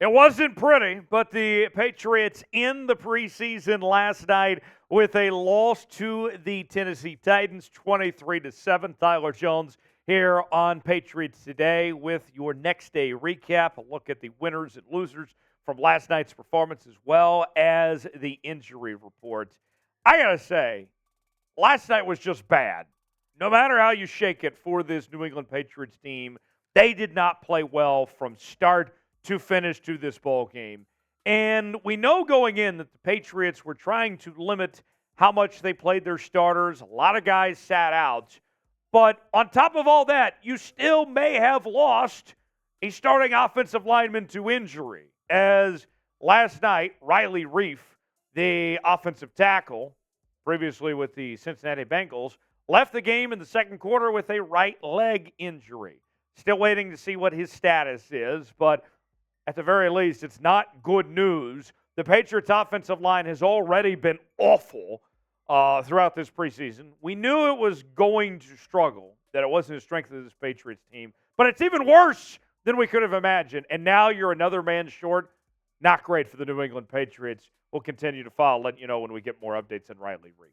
It wasn't pretty, but the Patriots in the preseason last night with a loss to the Tennessee Titans, 23-7. Tyler Jones here on Patriots Today with your next day recap, a look at the winners and losers from last night's performance as well as the injury report. I got to say, last night was just bad. No matter how you shake it for this New England Patriots team, they did not play well from start to finish to this ball game. And we know going in that the Patriots were trying to limit how much they played their starters. A lot of guys sat out. But on top of all that, you still may have lost a starting offensive lineman to injury. As last night, Riley Reiff, the offensive tackle, previously with the Cincinnati Bengals, left the game in the second quarter with a right leg injury. Still waiting to see what his status is, but at the very least, it's not good news. The Patriots' offensive line has already been awful throughout this preseason. We knew it was going to struggle, that it wasn't the strength of this Patriots team, but it's even worse than we could have imagined. And now you're another man short. Not great for the New England Patriots. We'll continue to follow, let you know when we get more updates on Riley Reiff.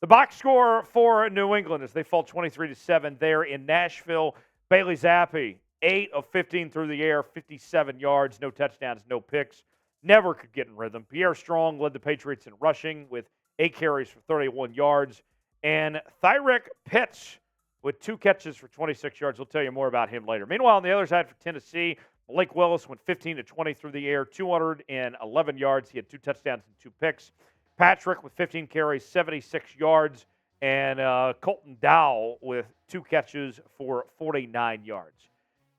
The box score for New England as they fall 23-7 there in Nashville. Bailey Zappe, 8 of 15 through the air, 57 yards, no touchdowns, no picks. Never could get in rhythm. Pierre Strong led the Patriots in rushing with 8 carries for 31 yards. And Thyrick Pitts with 2 catches for 26 yards. We'll tell you more about him later. Meanwhile, on the other side for Tennessee, Malik Willis went 15 to 20 through the air, 211 yards. He had 2 touchdowns and 2 picks. Patrick with 15 carries, 76 yards. And Colton Dowell with 2 catches for 49 yards.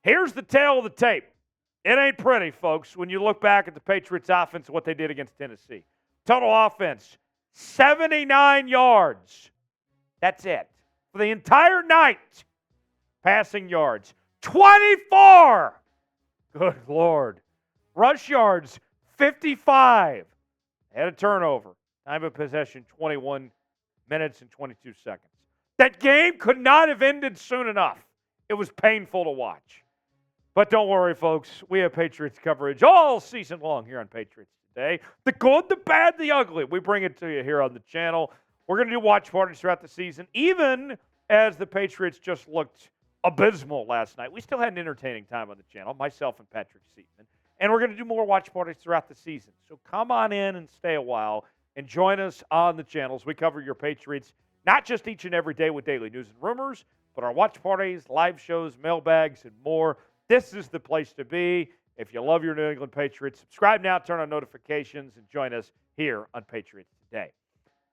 Here's the tale of the tape. It ain't pretty, folks, when you look back at the Patriots' offense and what they did against Tennessee. Total offense, 79 yards. That's it. For the entire night, passing yards, 24. Good Lord. Rush yards, 55. Had a turnover. Time of possession, 21 minutes and 22 seconds. That game could not have ended soon enough. It was painful to watch. But don't worry, folks. We have Patriots coverage all season long here on Patriots Today. The good, the bad, the ugly. We bring it to you here on the channel. We're going to do watch parties throughout the season. Even as the Patriots just looked abysmal last night, we still had an entertaining time on the channel, myself and Patrick Seaton. And we're going to do more watch parties throughout the season. So come on in and stay a while and join us on the channels. We cover your Patriots, not just each and every day with daily news and rumors, but our watch parties, live shows, mailbags, and more. This is the place to be. If you love your New England Patriots, subscribe now, turn on notifications, and join us here on Patriots Today.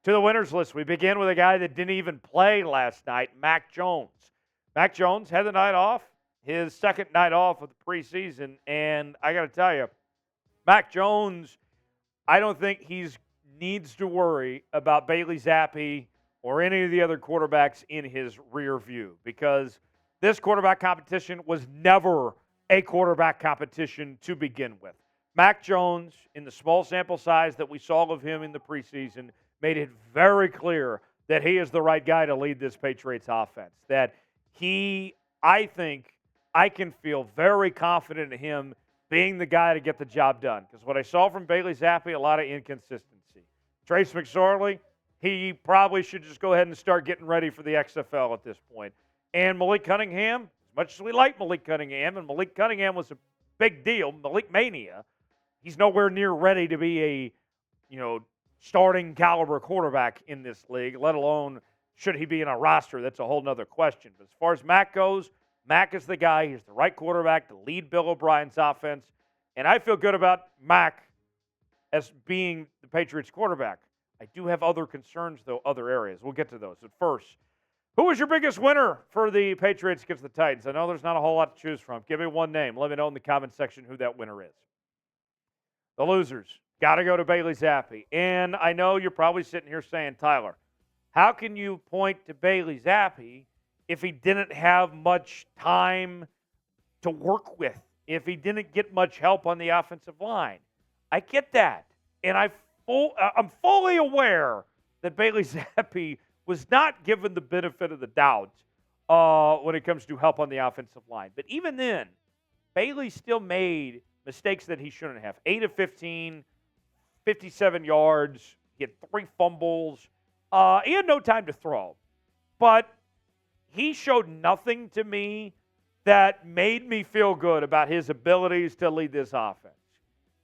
To the winners list, we begin with a guy that didn't even play last night, Mac Jones. Mac Jones had the night off, his second night off of the preseason, and I got to tell you, Mac Jones, I don't think he needs to worry about Bailey Zappe or any of the other quarterbacks in his rear view because this quarterback competition was never a quarterback competition to begin with. Mac Jones, in the small sample size that we saw of him in the preseason, made it very clear that he is the right guy to lead this Patriots offense. That I think I can feel very confident in him being the guy to get the job done. Because what I saw from Bailey Zappe, a lot of inconsistency. Trace McSorley, he probably should just go ahead and start getting ready for the XFL at this point. And Malik Cunningham, as much as we like Malik Cunningham, and Malik Cunningham was a big deal, Malik Mania, he's nowhere near ready to be a, starting caliber quarterback in this league, let alone should he be in a roster. That's a whole nother question. But as far as Mac goes, Mac is the guy. He's the right quarterback to lead Bill O'Brien's offense. And I feel good about Mac as being the Patriots quarterback. I do have other concerns, though, other areas. We'll get to those. But first, who was your biggest winner for the Patriots against the Titans? I know there's not a whole lot to choose from. Give me one name. Let me know in the comment section who that winner is. The losers. Got to go to Bailey Zappe. And I know you're probably sitting here saying, Tyler, how can you point to Bailey Zappe if he didn't have much time to work with, if he didn't get much help on the offensive line? I get that. And I'm fully aware that Bailey Zappe was not given the benefit of the doubt when it comes to help on the offensive line. But even then, Bailey still made mistakes that he shouldn't have. 8 of 15, 57 yards. He had 3 fumbles. He had no time to throw. But he showed nothing to me that made me feel good about his abilities to lead this offense.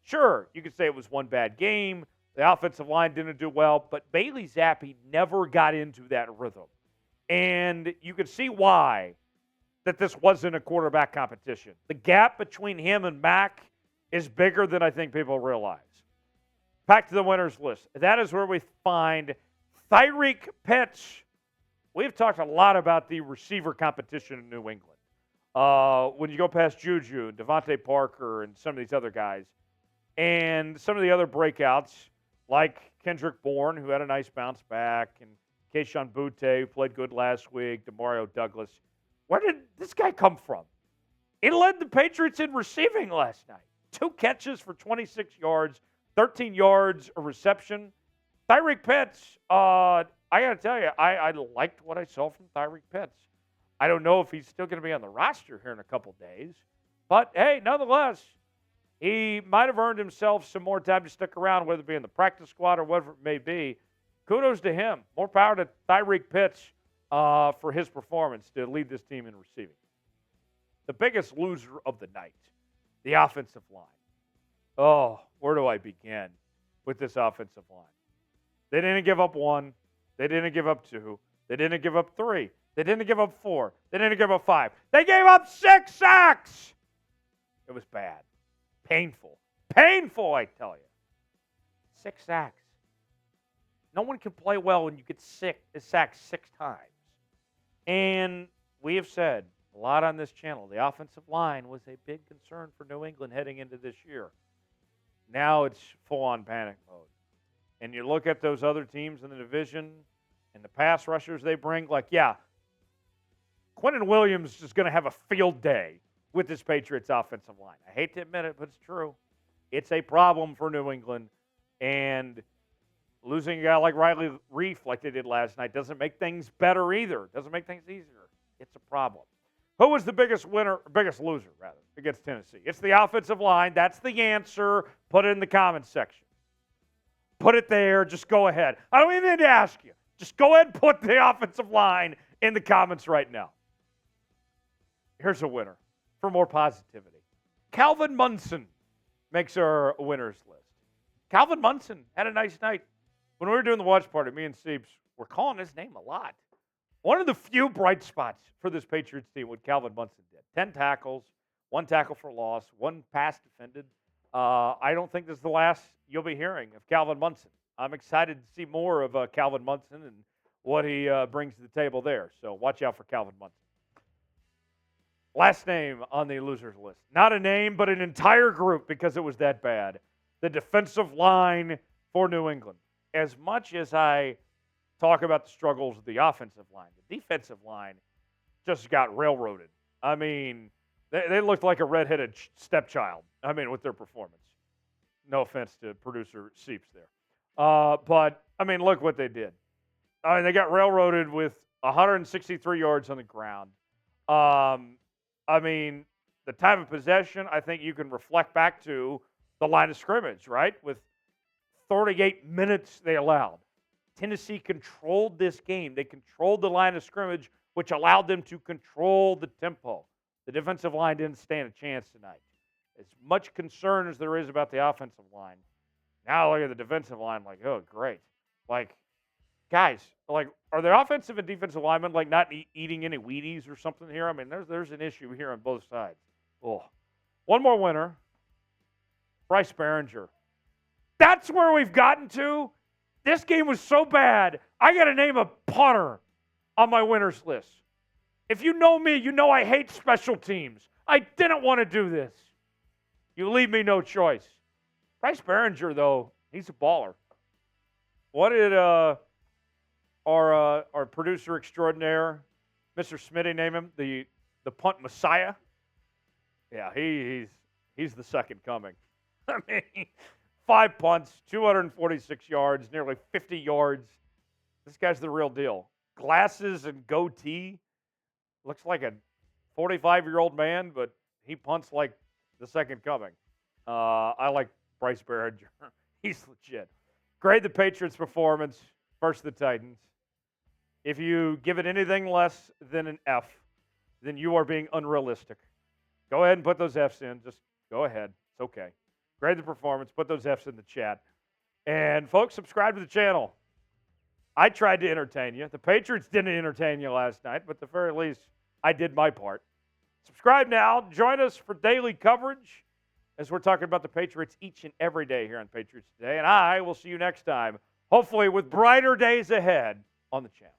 Sure, you could say it was one bad game. The offensive line didn't do well, but Bailey Zappe never got into that rhythm. And you could see why that this wasn't a quarterback competition. The gap between him and Mac is bigger than I think people realize. Back to the winners list. That is where we find Thyrick Pitts. We've talked a lot about the receiver competition in New England. When you go past Juju, Devontae Parker, and some of these other guys, and some of the other breakouts, like Kendrick Bourne, who had a nice bounce back, and Keyshawn Butte, who played good last week, DeMario Douglas. Where did this guy come from? He led the Patriots in receiving last night. 2 catches for 26 yards, 13 yards a reception. Thyrick Pitts, I got to tell you, I liked what I saw from Thyrick Pitts. I don't know if he's still going to be on the roster here in a couple days. But, hey, nonetheless, he might have earned himself some more time to stick around, whether it be in the practice squad or whatever it may be. Kudos to him. More power to Thyrick Pitts for his performance to lead this team in receiving. The biggest loser of the night, the offensive line. Oh, where do I begin with this offensive line? They didn't give up 1. They didn't give up 2. They didn't give up 3. They didn't give up 4. They didn't give up 5. They gave up 6 sacks. It was bad. Painful. Painful, I tell you. 6 sacks. No one can play well when you get sacked 6 times. And we have said a lot on this channel, the offensive line was a big concern for New England heading into this year. Now it's full-on panic mode. And you look at those other teams in the division and the pass rushers they bring, like, yeah, Quentin Williams is going to have a field day with this Patriots offensive line. I hate to admit it, but it's true. It's a problem for New England. And losing a guy like Riley Reiff like they did last night doesn't make things better either. Doesn't make things easier. It's a problem. Who was the biggest loser, against Tennessee? It's the offensive line. That's the answer. Put it in the comments section. Put it there. Just go ahead. I don't even need to ask you. Just go ahead and put the offensive line in the comments right now. Here's a winner for more positivity. Calvin Munson makes our winners list. Calvin Munson had a nice night. When we were doing the watch party, me and Seeps were calling his name a lot. One of the few bright spots for this Patriots team, what Calvin Munson did. 10 tackles, 1 tackle for loss, 1 pass defended. I don't think this is the last you'll be hearing of Calvin Munson. I'm excited to see more of Calvin Munson and what he brings to the table there. So watch out for Calvin Munson. Last name on the losers list. Not a name, but an entire group because it was that bad. The defensive line for New England. As much as I talk about the struggles of the offensive line, the defensive line just got railroaded. I mean, they looked like a redheaded stepchild, with their performance. No offense to producer Seeps there. But, look what they did. They got railroaded with 163 yards on the ground. The time of possession, I think you can reflect back to the line of scrimmage, right? With 38 minutes they allowed. Tennessee controlled this game. They controlled the line of scrimmage, which allowed them to control the tempo. The defensive line didn't stand a chance tonight. As much concern as there is about the offensive line, now look at the defensive line, like, oh, great. Like, guys, like, are the offensive and defensive linemen, like, not eating any Wheaties or something here? There's an issue here on both sides. Oh. One more winner, Bryce Baringer. That's where we've gotten to. This game was so bad, I got to name a punter on my winners list. If you know me, you know I hate special teams. I didn't want to do this. You leave me no choice. Bryce Baringer, though, he's a baller. What did our producer extraordinaire, Mr. Smitty, name him? The punt messiah? Yeah, he's the second coming. 5 punts, 246 yards, nearly 50 yards. This guy's the real deal. Glasses and goatee. Looks like a 45-year-old man, but he punts like the second coming. I like Bryce Baringer. He's legit. Grade the Patriots' performance versus the Titans. If you give it anything less than an F, then you are being unrealistic. Go ahead and put those Fs in. Just go ahead. It's okay. Grade the performance. Put those Fs in the chat. And, folks, subscribe to the channel. I tried to entertain you. The Patriots didn't entertain you last night, but at the very least, I did my part. Subscribe now. Join us for daily coverage as we're talking about the Patriots each and every day here on Patriots Today. And I will see you next time, hopefully with brighter days ahead on the channel.